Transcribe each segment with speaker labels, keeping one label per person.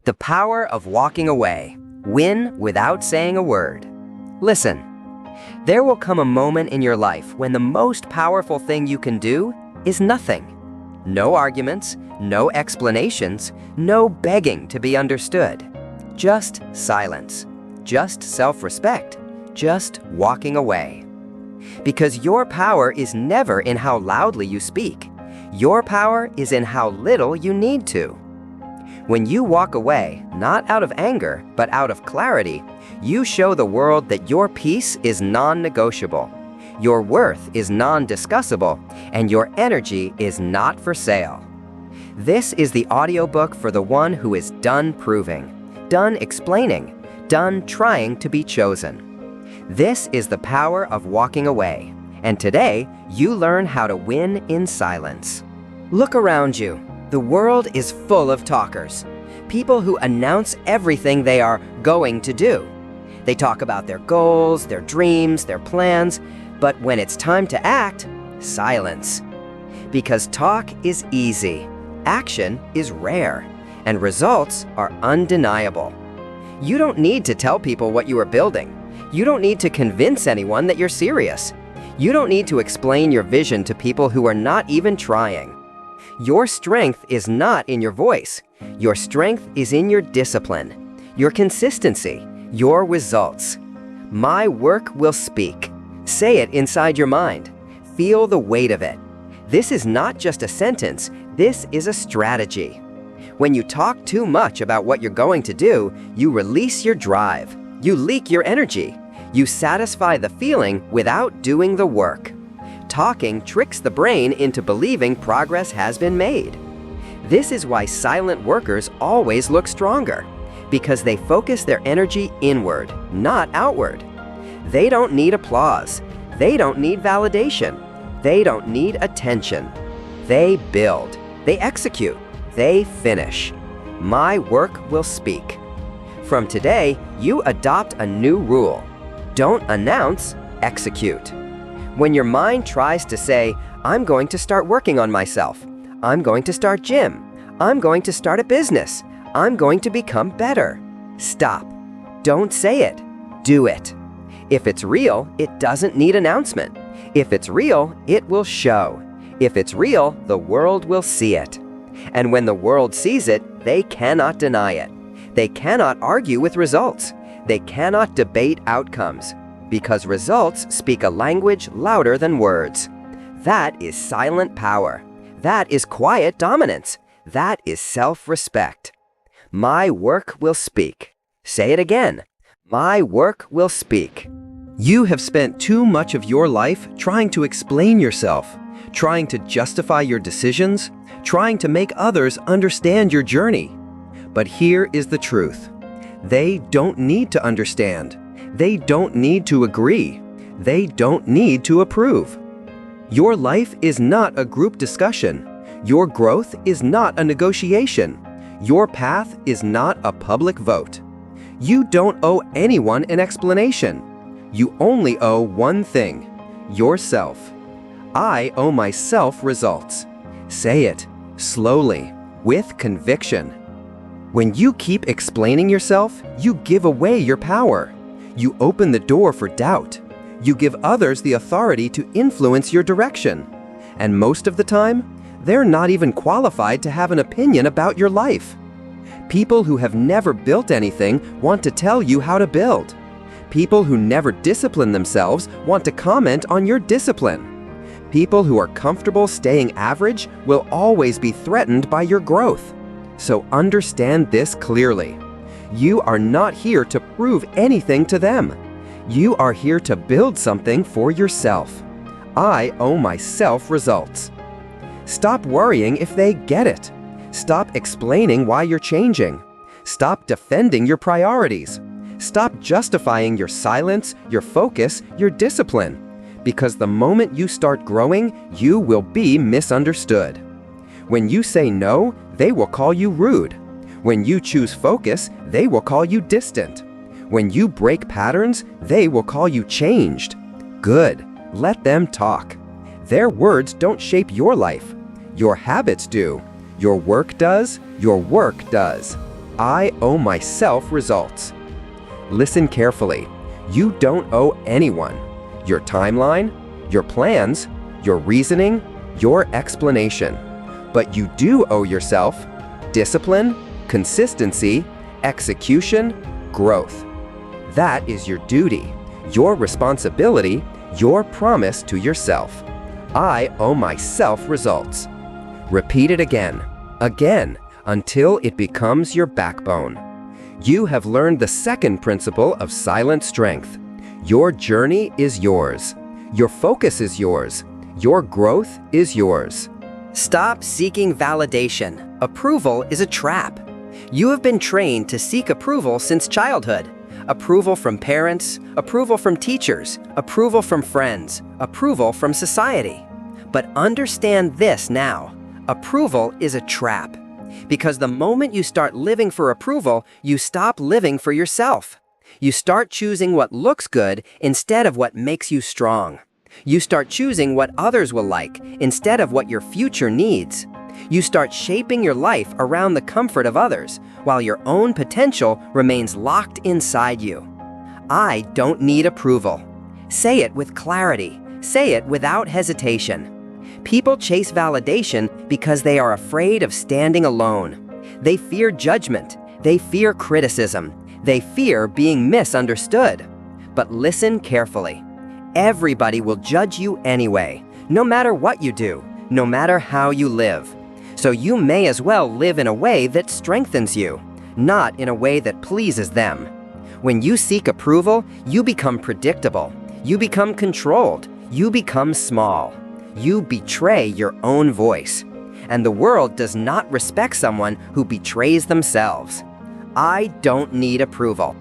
Speaker 1: The power of walking away. Win without saying a word. Listen, there will come a moment in your life when the most powerful thing you can do is nothing. No arguments, no explanations, no begging to be understood. Just silence, just self-respect, just walking away. Because your power is never in how loudly you speak. Your power is in how little you need to. When you walk away, not out of anger, but out of clarity, you show the world that your peace is non-negotiable, your worth is non-discussable, and your energy is not for sale. This is the audiobook for the one who is done proving, done explaining, done trying to be chosen. This is the power of walking away, and today you learn how to win in silence. Look around you. The world is full of talkers, people who announce everything they are going to do. They talk about their goals, their dreams, their plans, but when it's time to act, silence. Because talk is easy, action is rare, and results are undeniable. You don't need to tell people what you are building. You don't need to convince anyone that you're serious. You don't need to explain your vision to people who are not even trying. Your strength is not in your voice. Your strength is in your discipline, your consistency, your results. My work will speak. Say it inside your mind. Feel the weight of it. This is not just a sentence, this is a strategy. When you talk too much about what you're going to do, you release your drive. You leak your energy. You satisfy the feeling without doing the work. Talking tricks the brain into believing progress has been made. This is why silent workers always look stronger, because they focus their energy inward, not outward. They don't need applause. They don't need validation. They don't need attention. They build. They execute. They finish. My work will speak. From today, you adopt a new rule. Don't announce, execute. When your mind tries to say, I'm going to start working on myself, I'm going to start gym, I'm going to start a business, I'm going to become better, stop. Don't say it. Do it. If it's real, it doesn't need announcement. If it's real, it will show. If it's real, the world will see it. And when the world sees it, they cannot deny it. They cannot argue with results. They cannot debate outcomes. Because results speak a language louder than words. That is silent power. That is quiet dominance. That is self-respect. My work will speak. Say it again. My work will speak. You have spent too much of your life trying to explain yourself, trying to justify your decisions, trying to make others understand your journey. But here is the truth. They don't need to understand. They don't need to agree. They don't need to approve. Your life is not a group discussion. Your growth is not a negotiation. Your path is not a public vote. You don't owe anyone an explanation. You only owe one thing, yourself. I owe myself results. Say it, slowly, with conviction. When you keep explaining yourself, you give away your power. You open the door for doubt. You give others the authority to influence your direction. And most of the time, they're not even qualified to have an opinion about your life. People who have never built anything want to tell you how to build. People who never discipline themselves want to comment on your discipline. People who are comfortable staying average will always be threatened by your growth. So understand this clearly. You are not here to prove anything to them. You are here to build something for yourself. I owe myself results. Stop worrying if they get it. Stop explaining why you're changing. Stop defending your priorities. Stop justifying your silence, your focus, your discipline. Because the moment you start growing, you will be misunderstood. When you say no, they will call you rude. When you choose focus, they will call you distant. When you break patterns, they will call you changed. Good. Let them talk. Their words don't shape your life. Your habits do. Your work does. Your work does.
Speaker 2: I owe myself results. Listen carefully. You don't owe anyone your timeline, your plans, your reasoning, your explanation. But you do owe yourself discipline, consistency, execution, growth. That is your duty, your responsibility, your promise to yourself. I owe myself results. Repeat it again, until it becomes your backbone. You have learned the second principle of silent strength. Your journey is yours. Your focus is yours. Your growth is yours.
Speaker 1: Stop seeking validation. Approval is a trap. You have been trained to seek approval since childhood. Approval from parents, approval from teachers, approval from friends, approval from society. But understand this now. Approval is a trap. Because the moment you start living for approval, you stop living for yourself. You start choosing what looks good instead of what makes you strong. You start choosing what others will like instead of what your future needs. You start shaping your life around the comfort of others, while your own potential remains locked inside you. I don't need approval. Say it with clarity. Say it without hesitation. People chase validation because they are afraid of standing alone. They fear judgment. They fear criticism. They fear being misunderstood. But listen carefully. Everybody will judge you anyway, no matter what you do, no matter how you live. So you may as well live in a way that strengthens you, not in a way that pleases them. When you seek approval, you become predictable. You become controlled. You become small. You betray your own voice. And the world does not respect someone who betrays themselves. I don't need approval.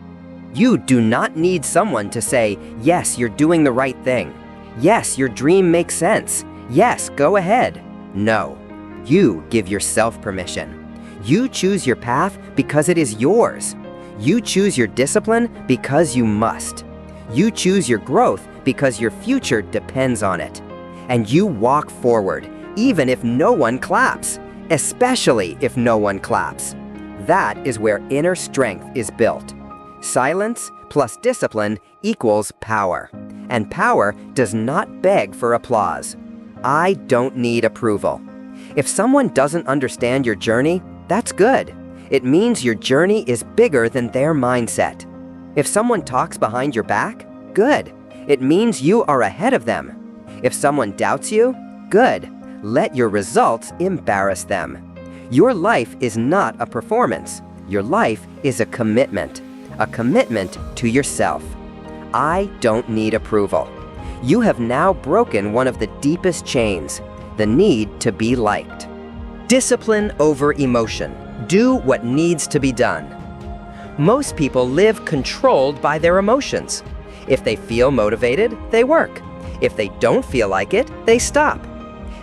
Speaker 1: You do not need someone to say, yes, you're doing the right thing. Yes, your dream makes sense. Yes, go ahead. No, you give yourself permission. You choose your path because it is yours. You choose your discipline because you must. You choose your growth because your future depends on it. And you walk forward, even if no one claps, especially if no one claps. That is where inner strength is built. Silence plus discipline equals power. And power does not beg for applause. I don't need approval. If someone doesn't understand your journey, that's good. It means your journey is bigger than their mindset. If someone talks behind your back, good. It means you are ahead of them. If someone doubts you, good. Let your results embarrass them. Your life is not a performance. Your life is a commitment to yourself. I don't need approval. You have now broken one of the deepest chains, the need to be liked. Discipline over emotion. Do what needs to be done. Most people live controlled by their emotions. If they feel motivated, they work. If they don't feel like it, they stop.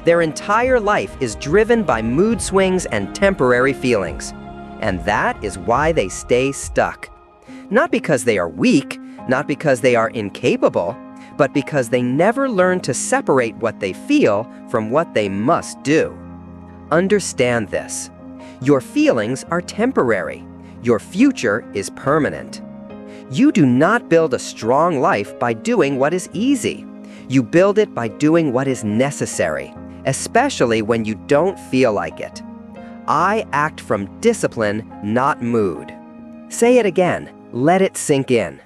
Speaker 1: Their entire life is driven by mood swings and temporary feelings. And that is why they stay stuck. Not because they are weak, not because they are incapable, but because they never learn to separate what they feel from what they must do. Understand this. Your feelings are temporary. Your future is permanent. You do not build a strong life by doing what is easy. You build it by doing what is necessary, especially when you don't feel like it. I act from discipline, not mood. Say it again. Let it sink in.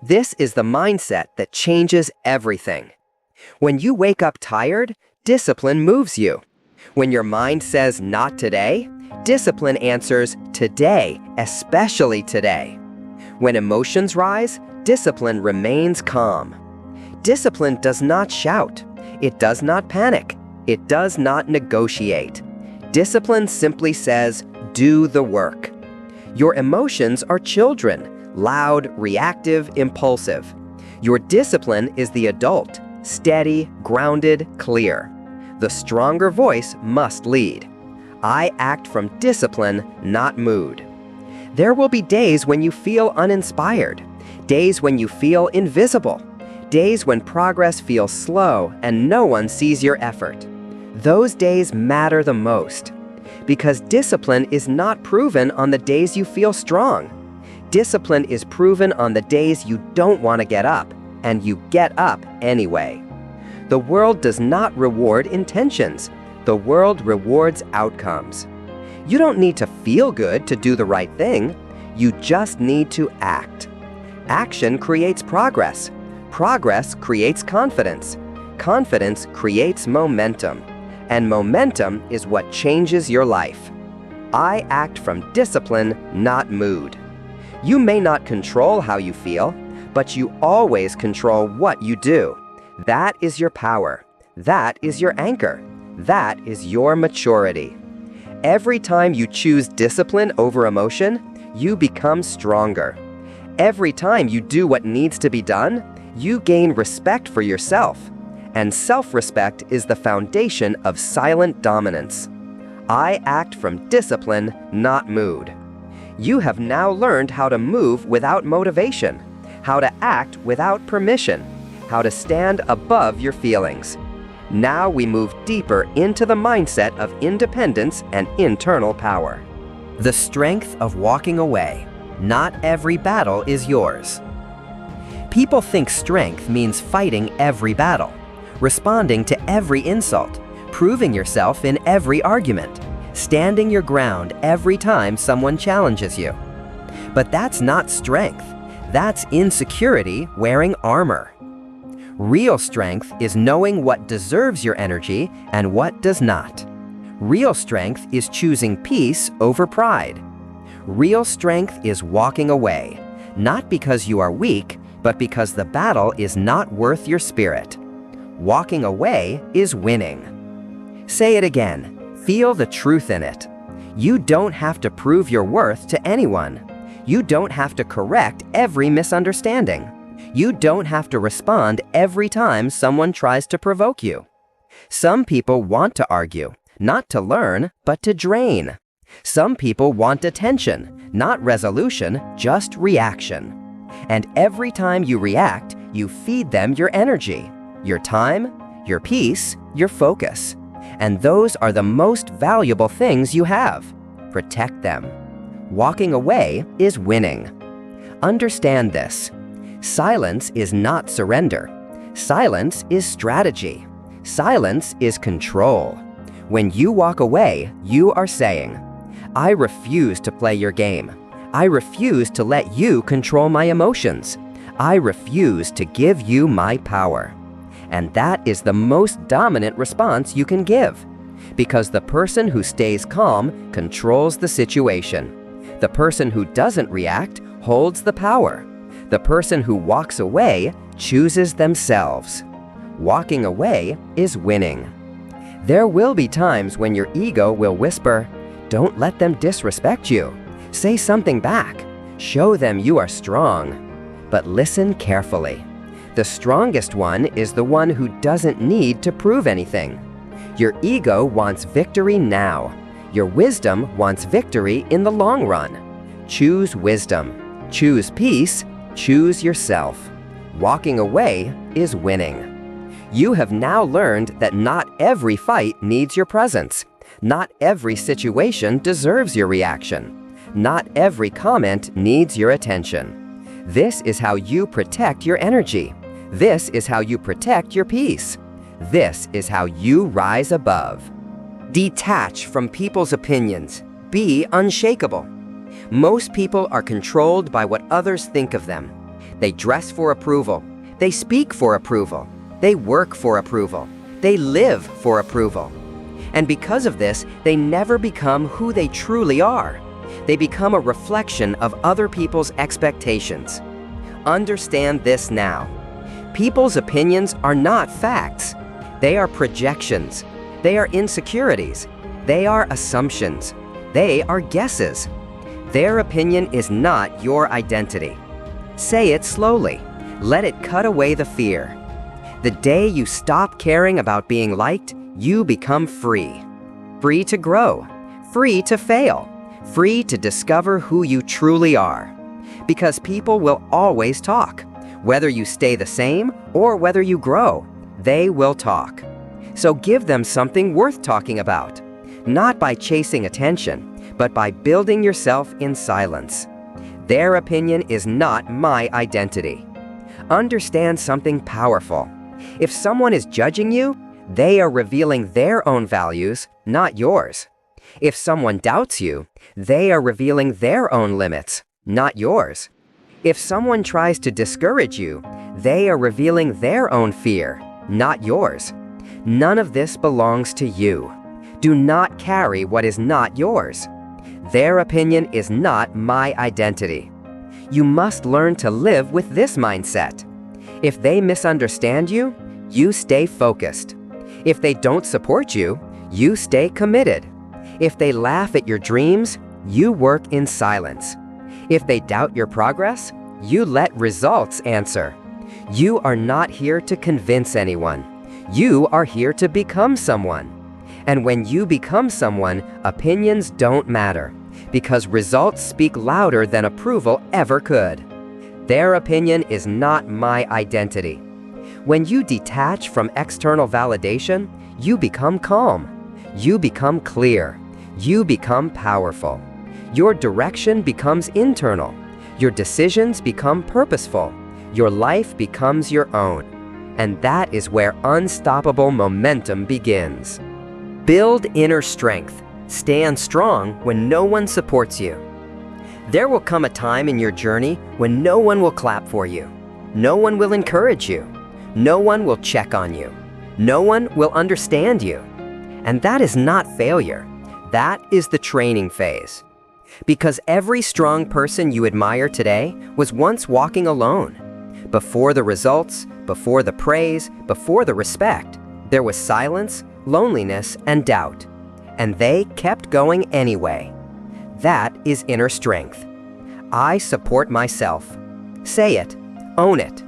Speaker 1: This is the mindset that changes everything. When you wake up tired, discipline moves you. When your mind says not today, discipline answers today, especially today. When emotions rise, discipline remains calm. Discipline does not shout. It does not panic. It does not negotiate. Discipline simply says, do the work. Your emotions are children, loud, reactive, impulsive. Your discipline is the adult, steady, grounded, clear. The stronger voice must lead. I act from discipline, not mood. There will be days when you feel uninspired, days when you feel invisible, days when progress feels slow and no one sees your effort. Those days matter the most. Because discipline is not proven on the days you feel strong. Discipline is proven on the days you don't want to get up, and you get up anyway. The world does not reward intentions. The world rewards outcomes. You don't need to feel good to do the right thing. You just need to act. Action creates progress. Progress creates confidence. Confidence creates momentum. And momentum is what changes your life. I act from discipline, not mood. You may not control how you feel, but you always control what you do. That is your power. That is your anchor. That is your maturity. Every time you choose discipline over emotion, you become stronger. Every time you do what needs to be done, you gain respect for yourself. And self-respect is the foundation of silent dominance. I act from discipline, not mood. You have now learned how to move without motivation, how to act without permission, how to stand above your feelings. Now we move deeper into the mindset of independence and internal power. The strength of walking away. Not every battle is yours. People think strength means fighting every battle, responding to every insult, proving yourself in every argument, standing your ground every time someone challenges you. But that's not strength. That's insecurity wearing armor. Real strength is knowing what deserves your energy and what does not. Real strength is choosing peace over pride. Real strength is walking away, not because you are weak, but because the battle is not worth your spirit. Walking away is winning. Say it again. Feel the truth in it. You don't have to prove your worth to anyone. You don't have to correct every misunderstanding. You don't have to respond every time someone tries to provoke you. Some people want to argue, not to learn, but to drain. Some people want attention, not resolution, just reaction. And every time you react, you feed them your energy, your time, your peace, your focus. And those are the most valuable things you have. Protect them. Walking away is winning. Understand this. Silence is not surrender. Silence is strategy. Silence is control. When you walk away, you are saying, I refuse to play your game. I refuse to let you control my emotions. I refuse to give you my power. And that is the most dominant response you can give. Because the person who stays calm controls the situation. The person who doesn't react holds the power. The person who walks away chooses themselves. Walking away is winning. There will be times when your ego will whisper, don't let them disrespect you. Say something back. Show them you are strong. But listen carefully. The strongest one is the one who doesn't need to prove anything. Your ego wants victory now. Your wisdom wants victory in the long run. Choose wisdom. Choose peace. Choose yourself. Walking away is winning. You have now learned that not every fight needs your presence. Not every situation deserves your reaction. Not every comment needs your attention. This is how you protect your energy. This is how you protect your peace. This is how you rise above. Detach from people's opinions. Be unshakable. Most people are controlled by what others think of them. They dress for approval. They speak for approval. They work for approval. They live for approval. And because of this, they never become who they truly are. They become a reflection of other people's expectations. Understand this now. People's opinions are not facts. They are projections. They are insecurities. They are assumptions. They are guesses. Their opinion is not your identity. Say it slowly. Let it cut away the fear. The day you stop caring about being liked, you become free. Free to grow. Free to fail. Free to discover who you truly are. Because people will always talk. Whether you stay the same or whether you grow, they will talk. So give them something worth talking about. not by chasing attention, but by building yourself in silence. Their opinion is not my identity. Understand something powerful. If someone is judging you, they are revealing their own values, not yours. If someone doubts you, they are revealing their own limits, not yours. If someone tries to discourage you, they are revealing their own fear, not yours. None of this belongs to you. Do not carry what is not yours. Their opinion is not my identity. You must learn to live with this mindset. If they misunderstand you, you stay focused. If they don't support you, you stay committed. If they laugh at your dreams, you work in silence. If they doubt your progress, you let results answer. You are not here to convince anyone. You are here to become someone. And when you become someone, opinions don't matter, because results speak louder than approval ever could. Their opinion is not my identity. When you detach from external validation, you become calm. You become clear. You become powerful. Your direction becomes internal. Your decisions become purposeful. Your life becomes your own. And that is where unstoppable momentum begins. Build inner strength. Stand strong when no one supports you. There will come a time in your journey when no one will clap for you. No one will encourage you. No one will check on you. No one will understand you. And that is not failure. That is the training phase. Because every strong person you admire today was once walking alone. Before the results, before the praise, before the respect, there was silence, loneliness, and doubt. And they kept going anyway. That is inner strength. I support myself. Say it. Own it.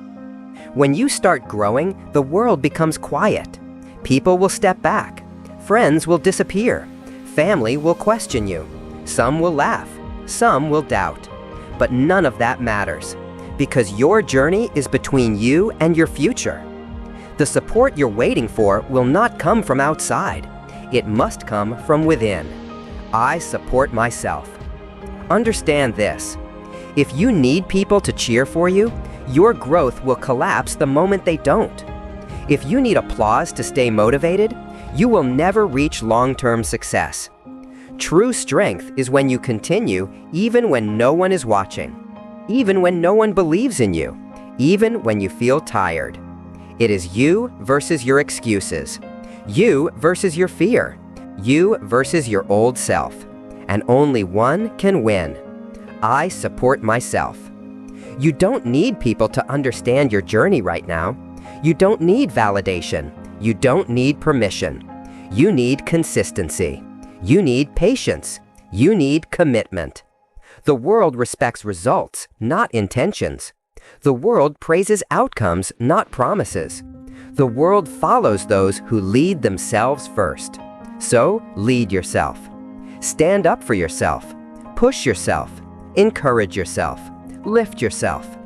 Speaker 1: When you start growing, the world becomes quiet. People will step back. Friends will disappear. Family will question you. Some will laugh. Some will doubt. But none of that matters, because your journey is between you and your future. The support you're waiting for will not come from outside. It must come from within. I support myself. Understand this. If you need people to cheer for you, your growth will collapse the moment they don't. If you need applause to stay motivated, you will never reach long-term success. True strength is when you continue even when no one is watching, even when no one believes in you, even when you feel tired. It is you versus your excuses, you versus your fear, you versus your old self, and only one can win. I support myself. You don't need people to understand your journey right now. You don't need validation. You don't need permission. You need consistency. You need patience. You need commitment. The world respects results, not intentions. The world praises outcomes, not promises. The world follows those who lead themselves first. So, lead yourself. Stand up for yourself. Push yourself. Encourage yourself. Lift yourself.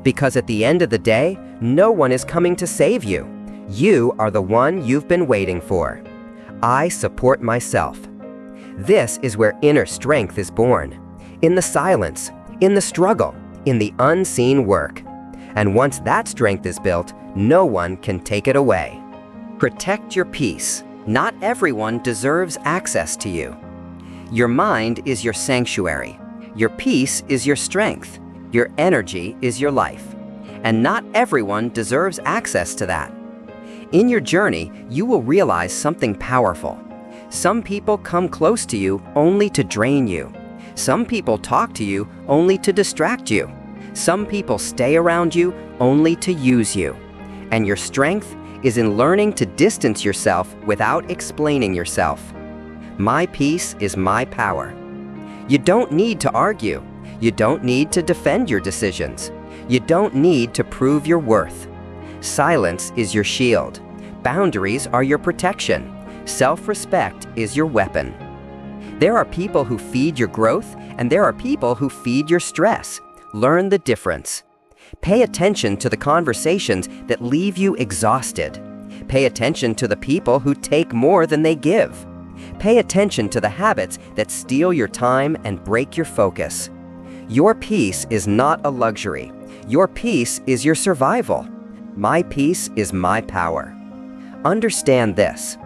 Speaker 1: Because at the end of the day, no one is coming to save you. You are the one you've been waiting for. I support myself. This is where inner strength is born. In the silence, in the struggle, in the unseen work. And once that strength is built, no one can take it away. Protect your peace. Not everyone deserves access to you. Your mind is your sanctuary. Your peace is your strength. Your energy is your life. And not everyone deserves access to that. In your journey, you will realize something powerful. Some people come close to you only to drain you. Some people talk to you only to distract you. Some people stay around you only to use you. And your strength is in learning to distance yourself without explaining yourself. My peace is my power. You don't need to argue. You don't need to defend your decisions. You don't need to prove your worth. Silence is your shield. Boundaries are your protection. Self-respect is your weapon. There are people who feed your growth, and there are people who feed your stress. Learn the difference. Pay attention to the conversations that leave you exhausted. Pay attention to the people who take more than they give. Pay Pay attention to the habits that steal your time and break your focus. Your peace is not a luxury. Your peace is your survival. My peace is my power. Understand this.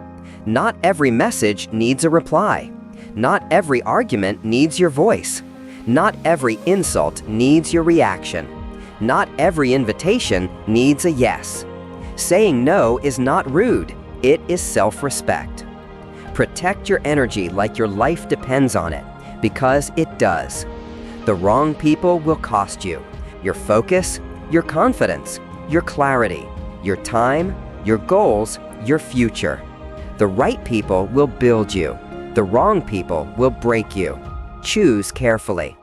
Speaker 1: Not every message needs a reply. Not every argument needs your voice. Not every insult needs your reaction. Not every invitation needs a yes. Saying no is not rude. It is self-respect. Protect your energy like your life depends on it, because it does. The wrong people will cost you your focus, your confidence, your clarity, your time, your goals, your future. The right people will build you. The wrong people will break you. Choose carefully.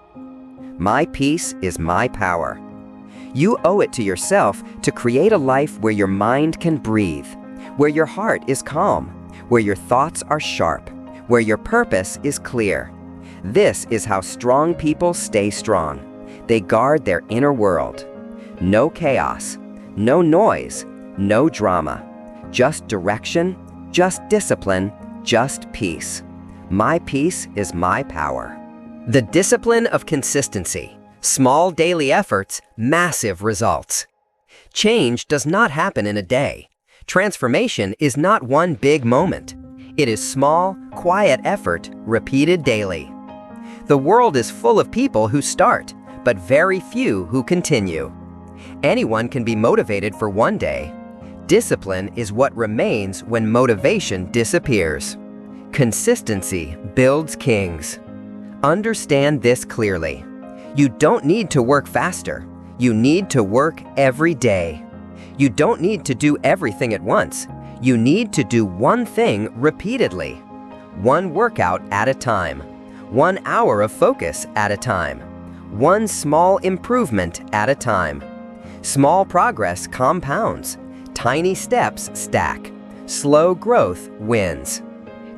Speaker 1: My peace is my power. You owe it to yourself to create a life where your mind can breathe, where your heart is calm, where your thoughts are sharp, where your purpose is clear. This is how strong people stay strong. They guard their inner world. No chaos, no noise, no drama. Just direction, just discipline, just peace. My peace is my power. The discipline of consistency. Small daily efforts, massive results. Change does not happen in a day. Transformation is not one big moment. It is small, quiet effort repeated daily. The world is full of people who start, but very few who continue. Anyone can be motivated for one day. Discipline is what remains when motivation disappears. Consistency builds kings. Understand this clearly. You don't need to work faster. You need to work every day. You don't need to do everything at once. You need to do one thing repeatedly. One workout at a time. 1 hour of focus at a time. One small improvement at a time. Small progress compounds. Tiny steps stack. Slow growth wins.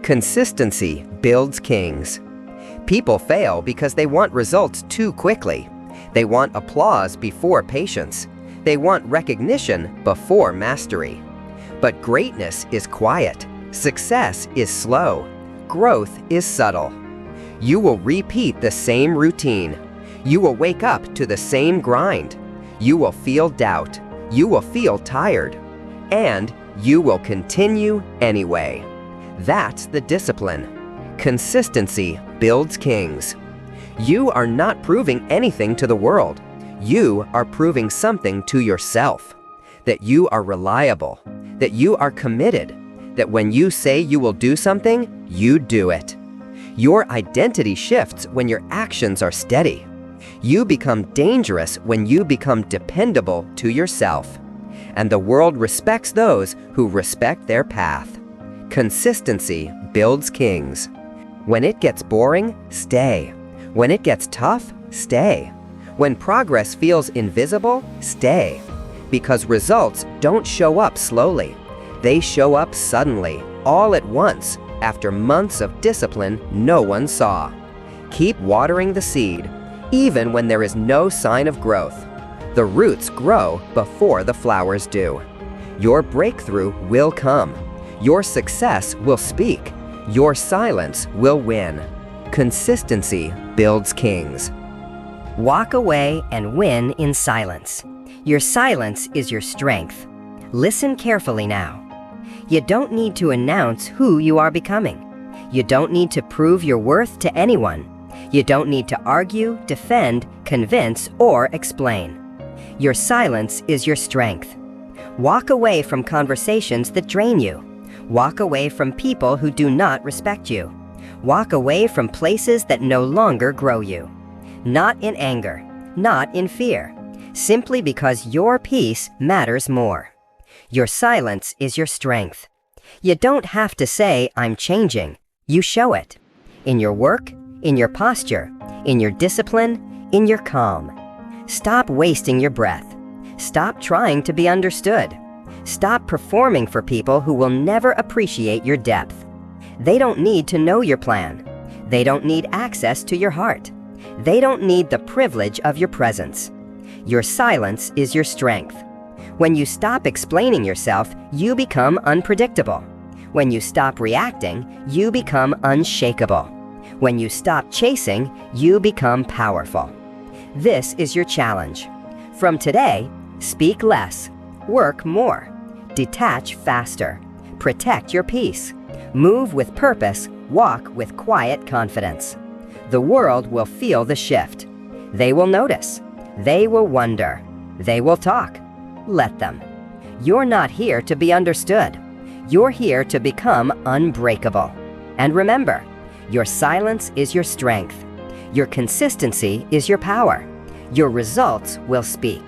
Speaker 1: Consistency builds kings. People fail because they want results too quickly. They want applause before patience. They want recognition before mastery. But greatness is quiet. Success is slow. Growth is subtle. You will repeat the same routine. You will wake up to the same grind. You will feel doubt. You will feel tired. And you will continue anyway. That's the discipline. Consistency builds kings. You are not proving anything to the world. You are proving something to yourself. That you are reliable. That you are committed. That when you say you will do something, you do it. Your identity shifts when your actions are steady. You become dangerous when you become dependable to yourself. And the world respects those who respect their path. Consistency builds kings. When it gets boring, stay. When it gets tough, stay. When progress feels invisible, stay. Because results don't show up slowly. They show up suddenly, all at once, after months of discipline no one saw. Keep watering the seed, even when there is no sign of growth. The roots grow before the flowers do. Your breakthrough will come. Your success will speak. Your silence will win. Consistency builds kings.
Speaker 3: Walk away and win in silence. Your silence is your strength. Listen carefully now. You don't need to announce who you are becoming. You don't need to prove your worth to anyone. You don't need to argue, defend, convince, or explain. Your silence is your strength. Walk away from conversations that drain you. Walk away from people who do not respect you. Walk away from places that no longer grow you. Not in anger, not in fear, simply because your peace matters more. Your silence is your strength. You don't have to say, "I'm changing." You show it. In your work, in your posture, in your discipline, in your calm. Stop wasting your breath. Stop trying to be understood. Stop performing for people who will never appreciate your depth. They don't need to know your plan. They don't need access to your heart. They don't need the privilege of your presence. Your silence is your strength. When you stop explaining yourself, you become unpredictable. When you stop reacting, you become unshakable. When you stop chasing, you become powerful. This is your challenge. From today, speak less, work more, detach faster, protect your peace, move with purpose, walk with quiet confidence. The world will feel the shift. They will notice. They will wonder. They will talk. Let them. You're not here to be understood. You're here to become unbreakable. And remember, your silence is your strength. Your consistency is your power. Your results will speak.